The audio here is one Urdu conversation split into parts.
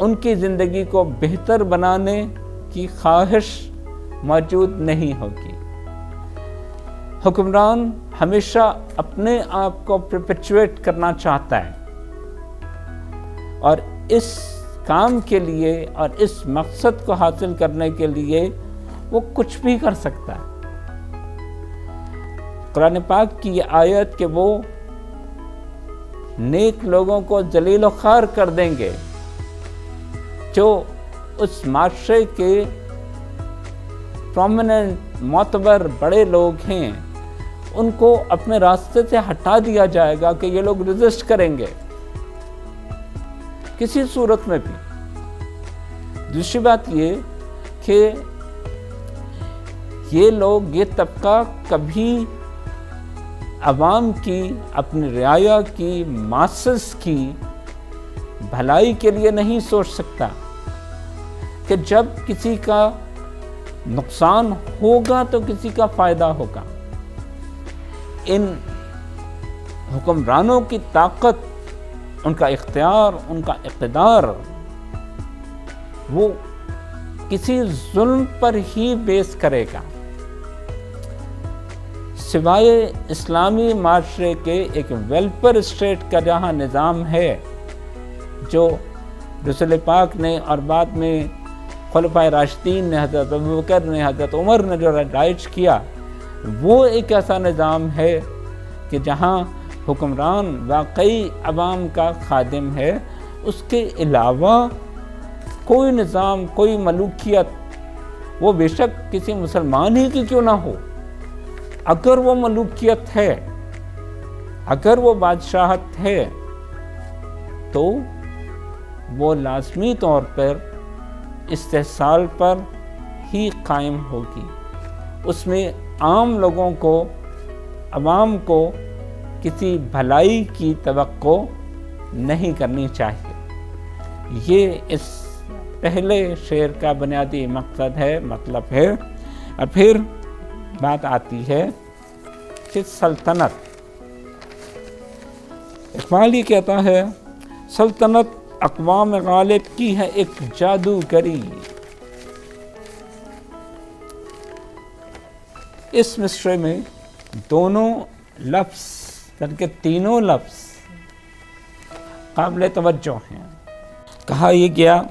ان کی زندگی کو بہتر بنانے کی خواہش موجود نہیں ہوگی۔ حکمران ہمیشہ اپنے آپ کو پرپیچویٹ کرنا چاہتا ہے، اور اس کام کے لیے اور اس مقصد کو حاصل کرنے کے لیے وہ کچھ بھی کر سکتا ہے۔ قرآن پاک کی یہ آیت کہ وہ نیک لوگوں کو ذلیل و خوار کر دیں گے، جو اس معاشرے کے پرومیننٹ معتبر بڑے لوگ ہیں، ان کو اپنے راستے سے ہٹا دیا جائے گا کہ یہ لوگ ریزسٹ کریں گے کسی صورت میں بھی۔ دوسری بات یہ کہ یہ لوگ، یہ طبقہ کبھی عوام کی، اپنی رعایا کی، ماسس کی بھلائی کے لیے نہیں سوچ سکتا کہ جب کسی کا نقصان ہوگا تو کسی کا فائدہ ہوگا۔ ان حکمرانوں کی طاقت، ان کا اختیار، ان کا اقتدار، وہ کسی ظلم پر ہی بیس کرے گا۔ سوائے اسلامی معاشرے کے ایک ویلفیئر اسٹیٹ کا جہاں نظام ہے، جو رسول پاک نے اور بعد میں خلفائے راشدین نے، حضرت ابوبکر نے، حضرت عمر نے جو رائج کیا، وہ ایک ایسا نظام ہے کہ جہاں حکمران واقعی عوام کا خادم ہے۔ اس کے علاوہ کوئی نظام، کوئی ملوکیت، وہ بے شک کسی مسلمان ہی کی کیوں نہ ہو، اگر وہ ملوکیت ہے، اگر وہ بادشاہت ہے، تو وہ لازمی طور پر استحصال پر ہی قائم ہوگی۔ اس میں عام لوگوں کو، عوام کو کسی بھلائی کی توقع نہیں کرنی چاہیے۔ یہ اس پہلے شعر کا بنیادی مقصد ہے، مطلب ہے۔ اور پھر بات آتی ہے کہ سلطنت۔ اقبال یہ کہتا ہے، سلطنت اقوام غالب کی ہے ایک جادوگری۔ اس مصرعے میں دونوں لفظ، بلکہ تینوں لفظ قابل توجہ ہیں۔ کہا یہ گیا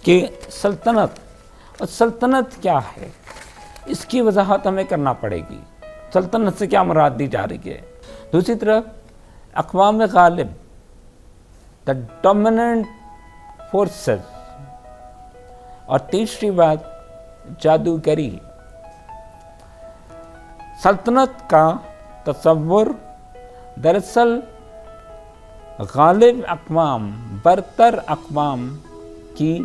کہ سلطنت، اور سلطنت کیا ہے، اس کی وضاحت ہمیں کرنا پڑے گی۔ سلطنت سے کیا مراد دی جا رہی ہے؟ دوسری طرف اقوام غالب، the dominant forces، اور تیسری بات جادوگری۔ سلطنت کا تصور دراصل غالب اقوام، برتر اقوام کی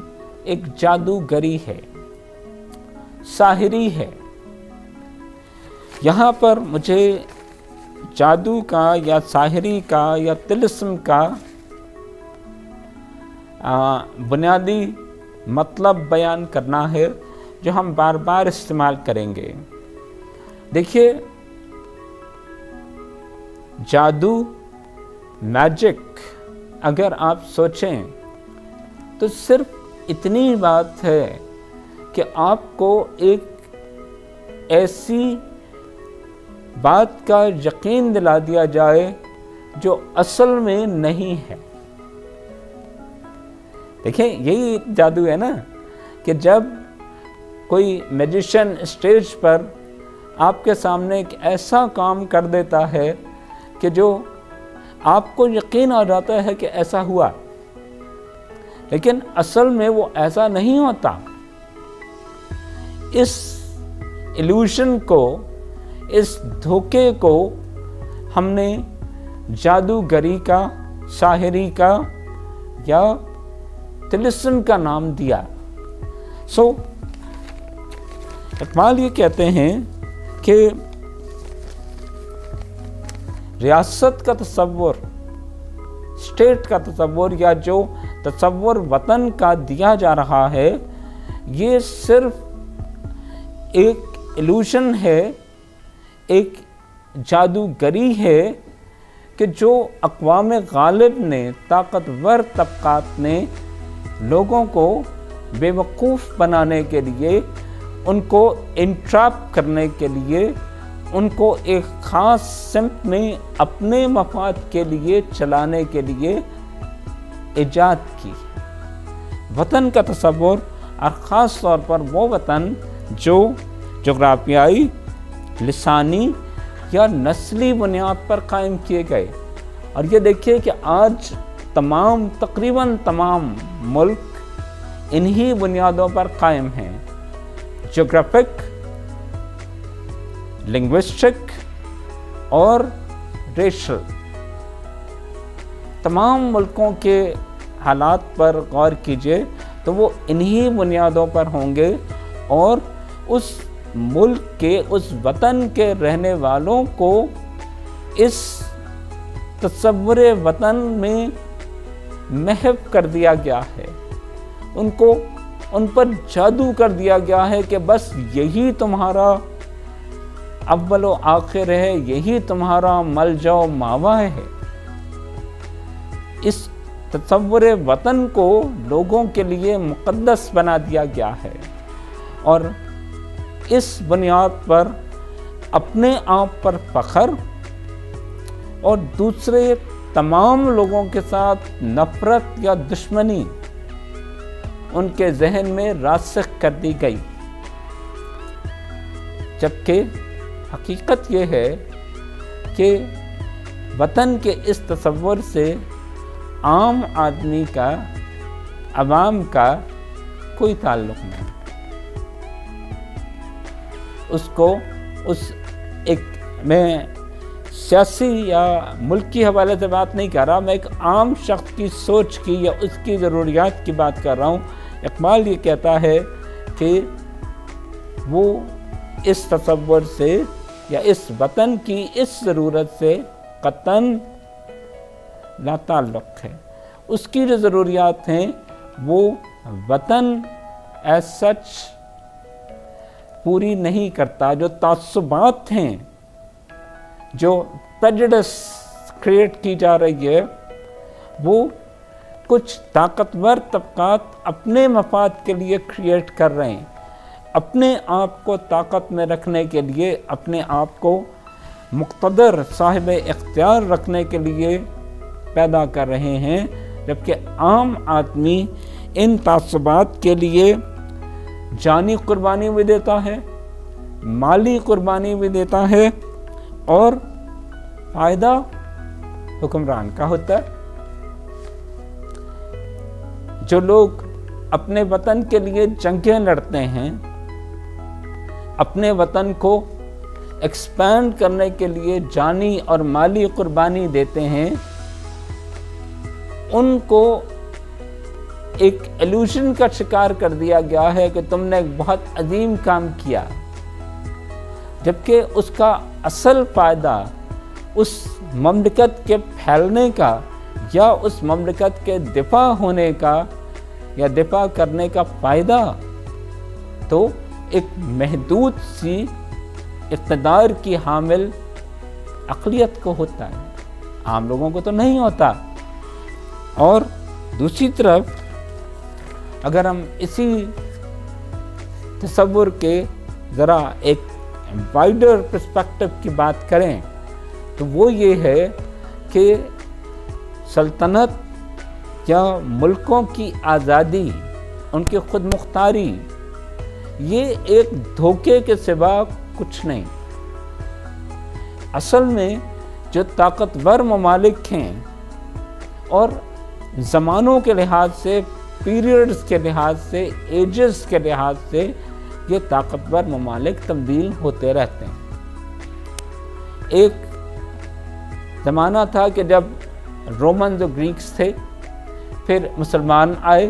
ایک جادوگری ہے، ساحری ہے۔ یہاں پر مجھے جادو کا یا ساحری کا یا طلسم کا بنیادی مطلب بیان کرنا ہے، جو ہم بار بار استعمال کریں گے۔ دیکھیے، جادو، میجک، اگر آپ سوچیں تو صرف اتنی بات ہے کہ آپ کو ایک ایسی بات کا یقین دلا دیا جائے جو اصل میں نہیں ہے۔ دیکھیں، یہی جادو ہے نا، کہ جب کوئی میجیشین اسٹیج پر آپ کے سامنے ایک ایسا کام کر دیتا ہے کہ جو آپ کو یقین آ جاتا ہے کہ ایسا ہوا، لیکن اصل میں وہ ایسا نہیں ہوتا۔ اس ایلیوژن کو، اس دھوکے کو ہم نے جادوگری کا، ساحری کا یا طلسم کا نام دیا۔ اقبال یہ کہتے ہیں کہ ریاست کا تصور، اسٹیٹ کا تصور، یا جو تصور وطن کا دیا جا رہا ہے، یہ صرف ایک ایلیوژن ہے، ایک جادوگری ہے کہ جو اقوام غالب نے، طاقتور طبقات نے لوگوں کو بیوقوف بنانے کے لیے، ان کو انٹریپ کرنے کے لیے، ان کو ایک خاص سمت میں اپنے مفاد کے لیے چلانے کے لیے ایجاد کی۔ وطن کا تصور، اور خاص طور پر وہ وطن جو جغرافیائی، لسانی یا نسلی بنیاد پر قائم کیے گئے۔ اور یہ دیکھیے کہ آج تقریباً تمام ملک انہی بنیادوں پر قائم ہیں، جغرافک، لنگوسٹک اور ریشل۔ تمام ملکوں کے حالات پر غور کیجئے تو وہ انہی بنیادوں پر ہوں گے، اور اس ملک کے، اس وطن کے رہنے والوں کو اس تصور وطن میں محو کر دیا گیا ہے، ان پر جادو کر دیا گیا ہے کہ بس یہی تمہارا اول و آخر ہے، یہی تمہارا ملجا و ماوا ہے۔ اس تصور وطن کو لوگوں کے لیے مقدس بنا دیا گیا ہے، اور اس بنیاد پر اپنے آپ پر فخر اور دوسرے تمام لوگوں کے ساتھ نفرت یا دشمنی ان کے ذہن میں راسخ کر دی گئی۔ جبکہ حقیقت یہ ہے کہ وطن کے اس تصور سے عام آدمی کا، عوام کا کوئی تعلق نہیں۔ میں سیاسی یا ملکی حوالے سے بات نہیں کر رہا، میں ایک عام شخص کی سوچ کی یا اس کی ضروریات کی بات کر رہا ہوں۔ اقبال یہ کہتا ہے کہ وہ اس تصور سے یا اس وطن کی اس ضرورت سے قطعاً لا تعلق ہے۔ اس کی جو ضروریات ہیں وہ وطن ایز سچ پوری نہیں کرتا۔ جو تعصبات ہیں، جو پریجڈس کریٹ کی جا رہی ہے، وہ کچھ طاقتور طبقات اپنے مفاد کے لیے کریٹ کر رہے ہیں، اپنے آپ کو طاقت میں رکھنے کے لیے، اپنے آپ کو مقتدر صاحب اختیار رکھنے کے لیے پیدا کر رہے ہیں، جبکہ عام آدمی ان تعصبات کے لیے جانی قربانی بھی دیتا ہے، مالی قربانی بھی دیتا ہے، اور فائدہ حکمران کا ہوتا ہے۔ جو لوگ اپنے وطن کے لیے جنگیں لڑتے ہیں، اپنے وطن کو ایکسپینڈ کرنے کے لیے جانی اور مالی قربانی دیتے ہیں، ان کو ایک ایلوژن کا شکار کر دیا گیا ہے کہ تم نے ایک بہت عظیم کام کیا، جبکہ اس کا اصل فائدہ اس مملکت کے پھیلنے کا یا اس مملکت کے دفاع ہونے کا یا دفاع کرنے کا فائدہ تو ایک محدود سی اقتدار کی حامل اقلیت کو ہوتا ہے، عام لوگوں کو تو نہیں ہوتا۔ اور دوسری طرف اگر ہم اسی تصور کے ذرا ایک وائڈر پرسپیکٹو کی بات کریں تو وہ یہ ہے کہ سلطنت یا ملکوں کی آزادی، ان کی خود مختاری، یہ ایک دھوکے کے سوا کچھ نہیں۔ اصل میں جو طاقتور ممالک ہیں اور زمانوں کے لحاظ سے، پیریڈز کے لحاظ سے، ایجز کے لحاظ سے یہ طاقتور ممالک تبدیل ہوتے رہتے ہیں۔ ایک زمانہ تھا کہ جب رومنز اور گریکس تھے، پھر مسلمان آئے،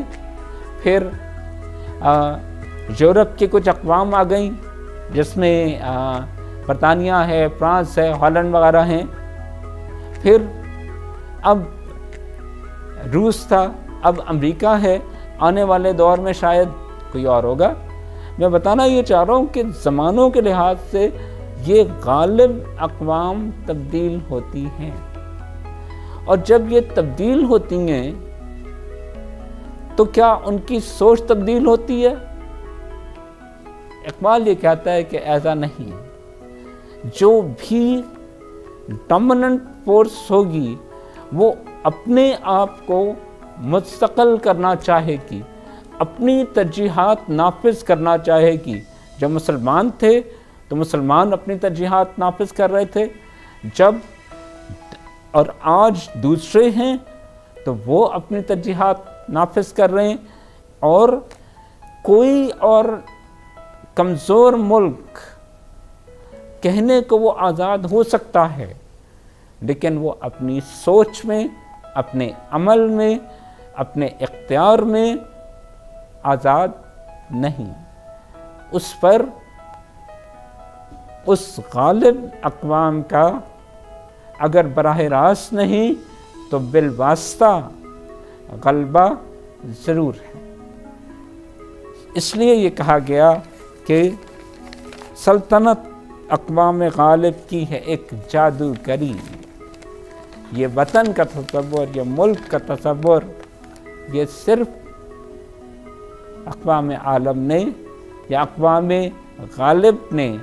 پھر یورپ کے کچھ اقوام آ گئیں جس میں برطانیہ ہے، فرانس ہے، ہالینڈ وغیرہ ہیں، پھر اب روس تھا، اب امریکہ ہے، آنے والے دور میں شاید کوئی اور ہوگا۔ میں بتانا یہ چاہ رہا ہوں کہ زمانوں کے لحاظ سے یہ غالب اقوام تبدیل ہوتی ہیں، اور جب یہ تبدیل ہوتی ہیں تو کیا ان کی سوچ تبدیل ہوتی ہے؟ اقبال یہ کہتا ہے کہ ایسا نہیں ہے. جو بھی ڈومیننٹ فورس ہوگی وہ اپنے آپ کو مستقل کرنا چاہے گی، اپنی ترجیحات نافذ کرنا چاہے گی. جب مسلمان تھے تو مسلمان اپنی ترجیحات نافذ کر رہے تھے، جب اور آج دوسرے ہیں تو وہ اپنی ترجیحات نافذ کر رہے ہیں. اور کوئی اور کمزور ملک کہنے کو وہ آزاد ہو سکتا ہے، لیکن وہ اپنی سوچ میں، اپنے عمل میں، اپنے اختیار میں آزاد نہیں. اس پر اس غالب اقوام کا اگر براہ راست نہیں تو بالواسطہ غلبہ ضرور ہے. اس لیے یہ کہا گیا کہ سلطنت اقوام غالب کی ہے ایک جادوگری. یہ وطن کا تصور، یہ ملک کا تصور، یہ صرف اقوام عالم نے یا اقوام غالب نے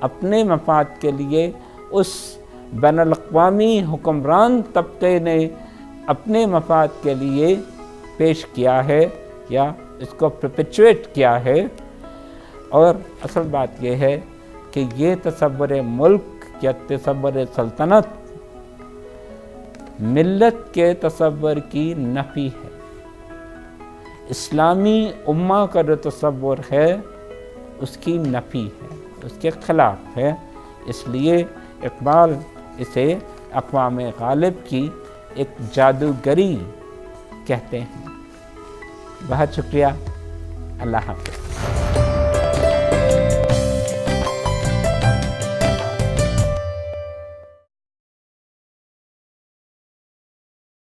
اپنے مفاد کے لیے، اس بین الاقوامی حکمران طبقے نے اپنے مفاد کے لیے پیش کیا ہے یا اس کو پرپیچویٹ کیا ہے. اور اصل بات یہ ہے کہ یہ تصور ملک یا تصور سلطنت ملت کے تصور کی نفی ہے. اسلامی امہ کا جو تصور ہے اس کی نفی ہے، اس کے خلاف ہے. اس لیے اقبال اسے اقوام غالب کی ایک جادوگری کہتے ہیں. بہت شکریہ. اللہ حافظ.